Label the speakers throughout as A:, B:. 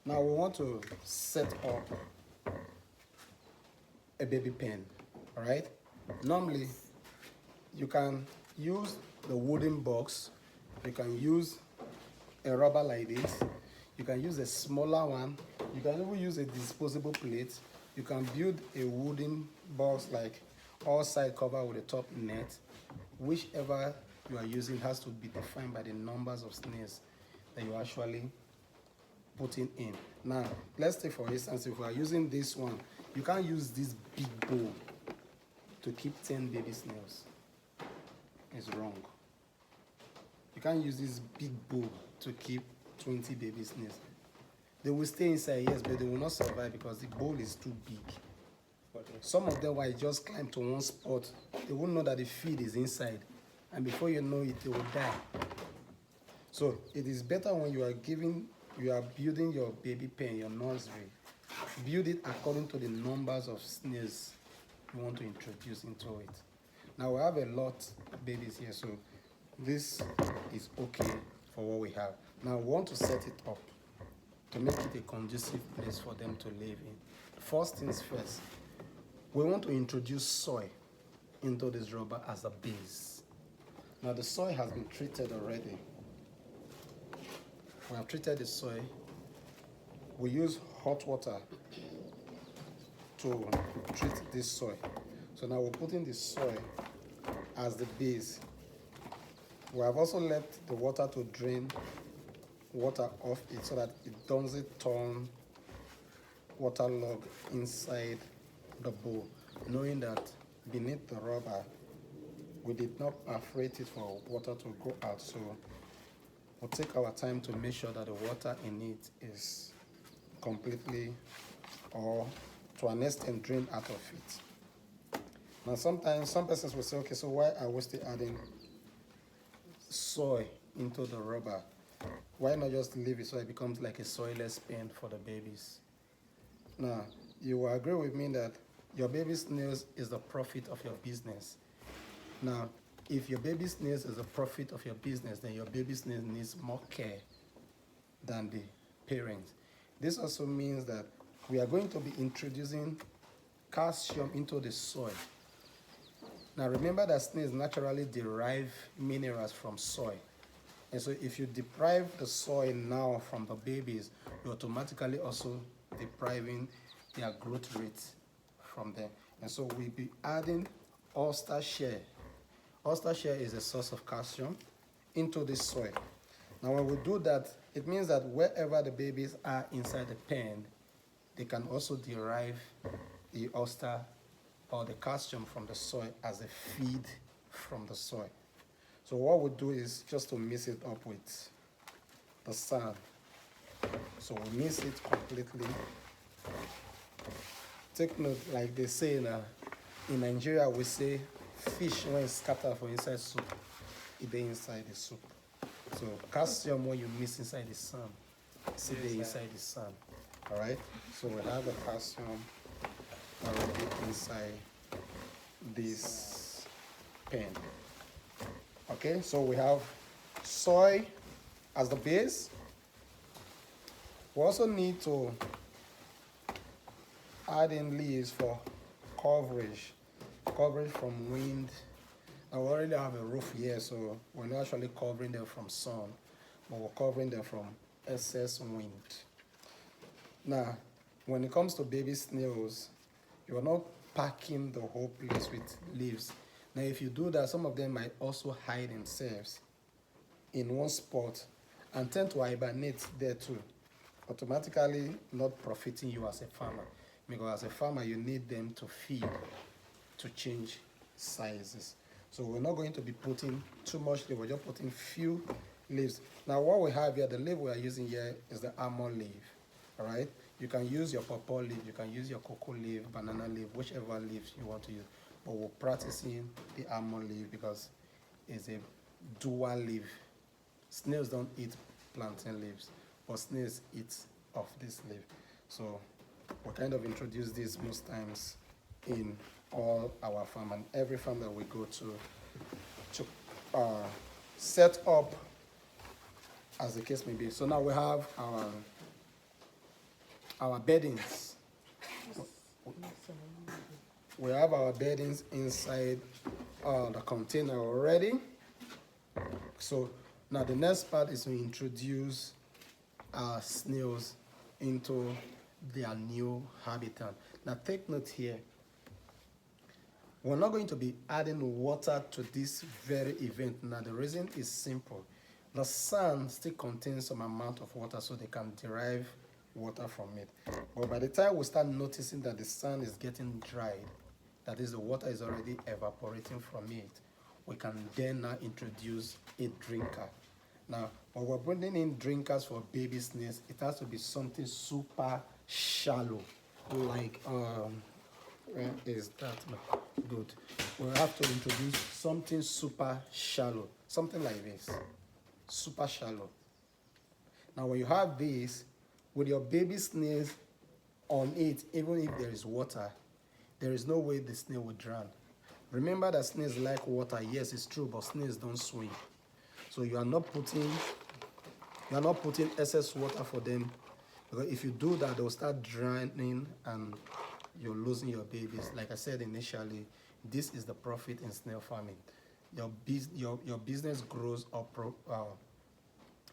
A: Now we want to set up a baby pen, all right? Normally, you can use the wooden box, you can use a rubber like this, you can use a smaller one, you can even use a disposable plate, you can build a wooden box like all side cover with a top net. Whichever you are using has to be defined by the numbers of snails that you actually putting in. Now, let's take for instance, if we are using this one, you can't use this big bowl to keep 10 baby snails. It's wrong. You can't use this big bowl to keep 20 baby snails. They will stay inside, yes, but they will not survive because the bowl is too big. Some of them, while just climb to one spot, they won't know that the feed is inside, and before you know it, they will die. So it is better when you are building your baby pen, your nursery, build it according to the numbers of snails you want to introduce into it. Now we have a lot of babies here, so this is okay for what we have. Now we want to set it up to make it a conducive place for them to live in. First things first, we want to introduce soil into this rubber as a base. Now the soil has been treated already. We have treated the soil. We use hot water to treat this soil. So now we're putting the soil as the base. We have also left the water to drain water off it so that it doesn't turn waterlogged inside the bowl, knowing that beneath the rubber we did not perforate it for water to go out. So we'll take our time to make sure that the water in it is completely or to an extent drained out of it. Now sometimes some persons will say, okay, so why are we still adding soil into the rubber? Why not just leave it so it becomes like a soilless pen for the babies? Now, you will agree with me that your baby snails is the profit of your business. Now, if your baby snails is the profit of your business, then your baby snail needs more care than the parents. This also means that we are going to be introducing calcium into the soil. Now remember that snails naturally derive minerals from soil. And so if you deprive the soil now from the babies, you're automatically also depriving their growth rate from them. And so we'll be adding oyster shell. Oyster shell is a source of calcium into the soil. Now when we do that, it means that wherever the babies are inside the pen, they can also derive the oyster or the calcium from the soil as a feed from the soil. So what we do is just to mix it up with the sand. So we mix it completely. Take note, like they say in Nigeria, we say fish when it's scattered for inside soup, it be inside the soup. So calcium when you mix inside the sand, it's inside the sand. All right. So we have the calcium already inside this pen. Okay. So we have soil as the base. We also need to add in leaves for coverage from wind. I already have a roof here, so we're not actually covering them from sun, but we're covering them from excess wind. Now, when it comes to baby snails, you're not packing the whole place with leaves. Now, if you do that, some of them might also hide themselves in one spot and tend to hibernate there too, automatically not profiting you as a farmer. Because as a farmer, you need them to feed, to change sizes. So we're not going to be putting too much leaf, we're just putting few leaves. Now what we have here, the leaf we are using here is the almond leaf, all right? You can use your pawpaw leaf, you can use your cocoa leaf, banana leaf, whichever leaves you want to use. But we're practicing the almond leaf because it's a dual leaf. Snails don't eat plantain leaves, but snails eat of this leaf. So we kind of introduce this most times in all our farm and every farm that we go to set up as the case may be. So now we have our our beddings. We have our beddings inside the container already. So now the next part is to introduce our snails into their new habitat. Now take note here, we're not going to be adding water to this very event. Now the reason is simple. The sun still contains some amount of water, so they can derive water from it. But by the time we start noticing that the sun is getting dried, that is, the water is already evaporating from it, we can then now introduce a drinker. Now, when we're bringing in drinkers for baby snails, it has to be something super shallow, like where is that? Good. We'll have to introduce something super shallow, something like this, super shallow. Now, when you have this, with your baby snails on it, even if there is water, there is no way the snail will drown. Remember that snails like water. Yes, it's true, but snails don't swim. So you are not putting excess water for them, because if you do that, they'll start drowning and you're losing your babies. Like I said initially, this is the profit in snail farming. Your business grows or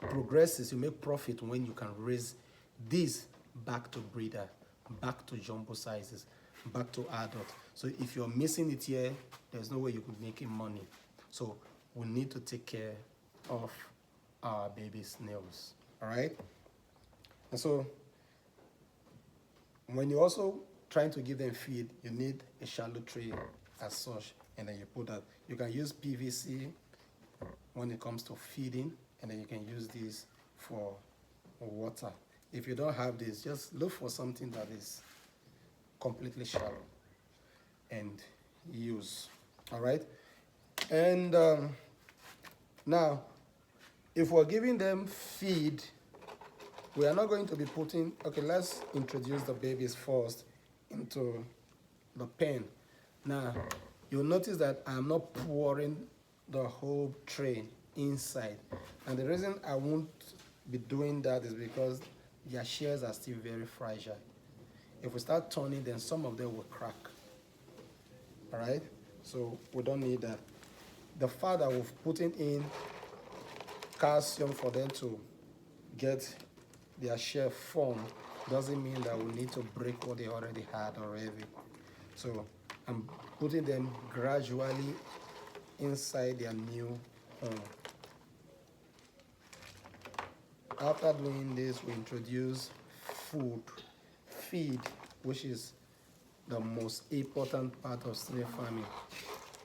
A: progresses. You make profit when you can raise this back to breeder, back to jumbo sizes, back to adult. So if you're missing it here, there's no way you could make money. So we need to take care of our baby snails. All right. And so when you're also trying to give them feed, you need a shallow tray as such, and then you put that. You can use PVC when it comes to feeding, and then you can use this for water. If you don't have this, just look for something that is completely shallow and use. All right. And now, if we're giving them feed, we are not going to be putting, okay, let's introduce the babies first into the pen. Now, you'll notice that I'm not pouring the whole tray inside. And the reason I won't be doing that is because their shells are still very fragile. If we start turning, then some of them will crack. All right? So we don't need that. The fact that we've put in calcium for them to get their shell formed doesn't mean that we need to break what they already had already. So I'm putting them gradually inside their new home. After doing this, we introduce feed, which is the most important part of snail farming,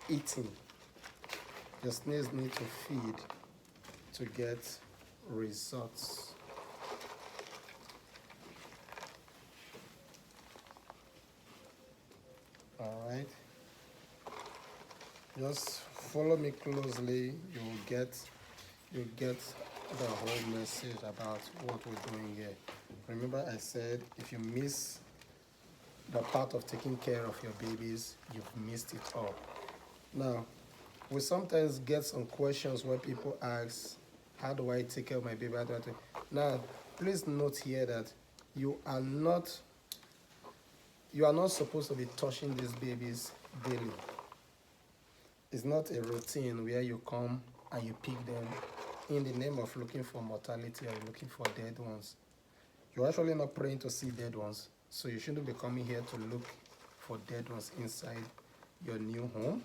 A: eating. The snails need to feed to get results. All right. Just follow me closely. You'll get the whole message about what we're doing here. Remember, I said if you miss the part of taking care of your babies, you've missed it all. Now, we sometimes get some questions where people ask, how do I take care of my baby? Now, please note here that you are not supposed to be touching these babies daily. It's not a routine where you come and you pick them in the name of looking for mortality or looking for dead ones. You're actually not praying to see dead ones, so you shouldn't be coming here to look for dead ones inside your new home.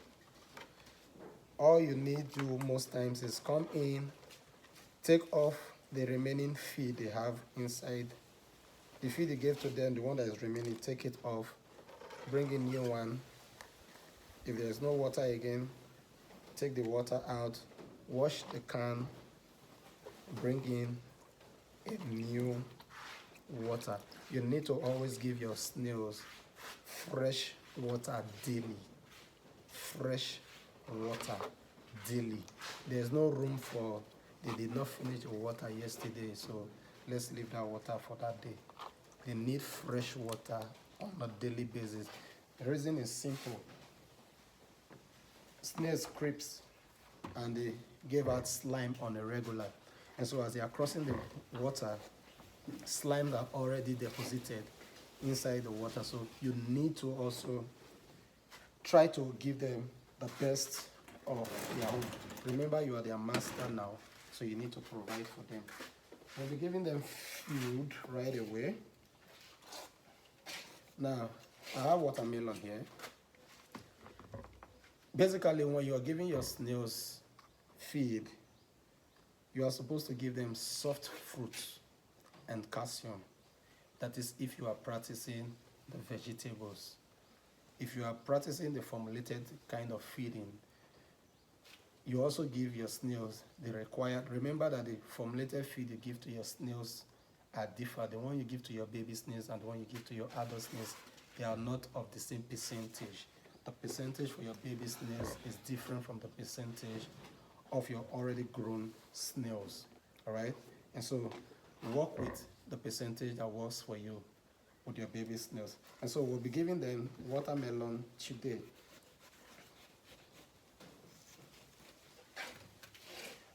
A: All you need to do most times is come in, take off the remaining feed they have inside. The feed you gave to them, the one that is remaining, take it off, bring in new one. If there's no water again, take the water out, wash the can, bring in a new water. You need to always give your snails fresh water daily. Fresh water daily. There's no room for they did not finish the water yesterday, so let's leave that water for that day. They need fresh water on a daily basis. The reason is simple. Snails creeps and they give out slime on a regular. And so as they are crossing the water, slime that already deposited inside the water. So you need to also try to give them the best of their own. Remember, you are their master now, so you need to provide for them. We'll be giving them food right away. Now, I have watermelon here. Basically, when you are giving your snails feed, you are supposed to give them soft fruits and calcium. That is if you are practicing the vegetables. If you are practicing the formulated kind of feeding, you also give your snails the required. Remember that the formulated feed you give to your snails are different. The one you give to your baby snails and the one you give to your adult snails, they are not of the same percentage. The percentage for your baby snails is different from the percentage of your already grown snails. All right? And so work with the percentage that works for you with your baby snails. And so we'll be giving them watermelon today.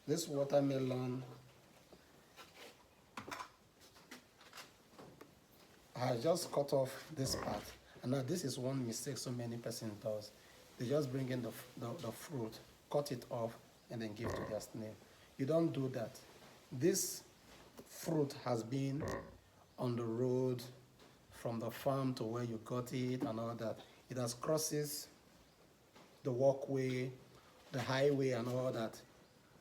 A: This watermelon I just cut off this part. And now this is one mistake so many persons does. They just bring in the fruit, cut it off, and then give to their snail. You don't do that. This fruit has been on the road from the farm to where you got it and all that. It has crosses the walkway, the highway and all that.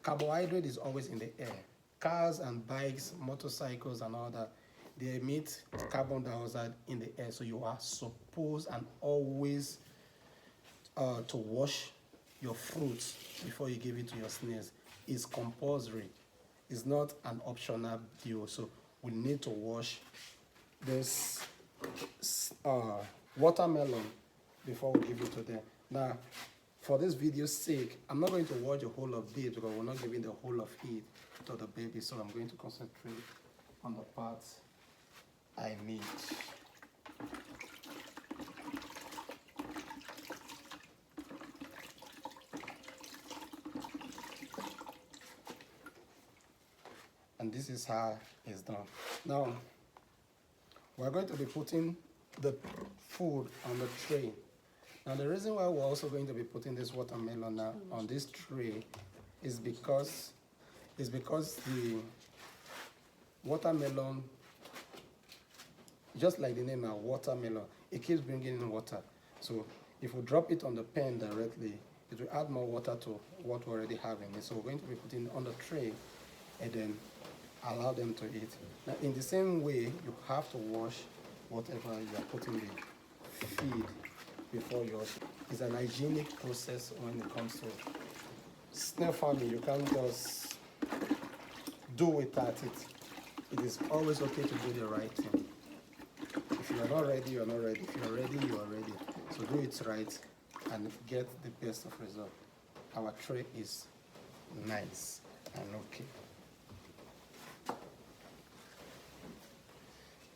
A: Carbohydrate is always in the air. Cars and bikes, motorcycles and all that, they emit carbon dioxide in the air. So you are supposed and always to wash your fruits before you give it to your snails. It's compulsory. It's not an optional deal. So we need to wash this watermelon before we give it to them. Now, for this video's sake, I'm not going to watch the whole of this because we're not giving the whole of it to the baby. So I'm going to concentrate on the parts I need. And this is how it's done. Now, we're going to be putting the food on the tray. Now, the reason why we're also going to be putting this watermelon now on this tray is because the watermelon, just like the name now, watermelon, it keeps bringing in water. So if we drop it on the pan directly, it will add more water to what we already have in it. So we're going to be putting it on the tray and then allow them to eat. Now, in the same way, you have to wash whatever you are putting the feed before you wash it. It's an hygienic process when it comes to snail farming. You can't just do without it. It is always okay to do the right thing. If you are not ready, you are not ready. If you are ready, you are ready. So do it right and get the best of result. Our tray is nice and okay.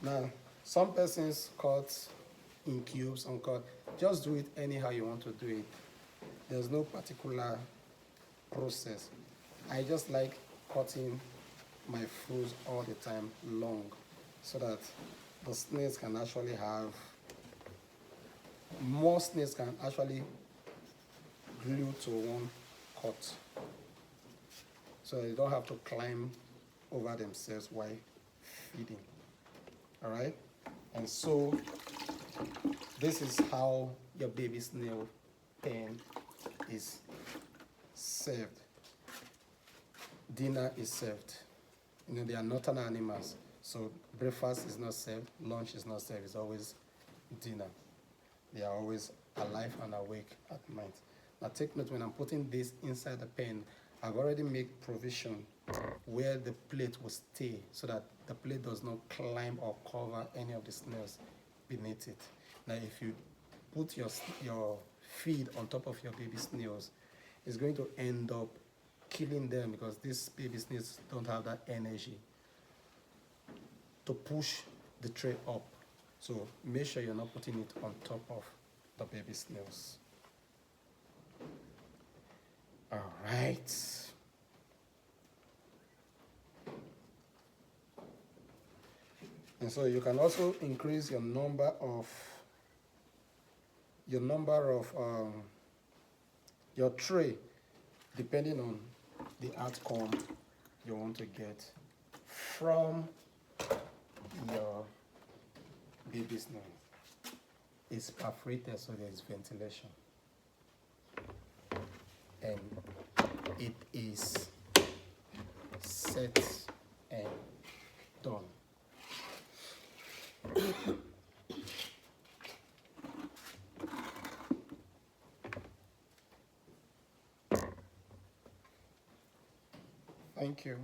A: Now, some persons cut in cubes, some cut. Just do it anyhow you want to do it. There's no particular process. I just like cutting my fruits all the time long so that the snails can actually have, more snails can actually glue to one cut. So they don't have to climb over themselves while feeding. All right? And so this is how your baby snail pen is served. Dinner is served. You know, they are nocturnal animals. So breakfast is not served, lunch is not served, it's always dinner. They are always alive and awake at night. Now take note, when I'm putting this inside the pen, I've already made provision where the plate will stay so that the plate does not climb or cover any of the snails beneath it. Now if you put your feed on top of your baby snails, it's going to end up killing them because these baby snails don't have that energy to push the tray up. So make sure you're not putting it on top of the baby snails. All right. And so you can also increase your number of your tray depending on the outcome you want to get from your baby snail. It's perforated, so there's ventilation, and it is set and done. Thank you.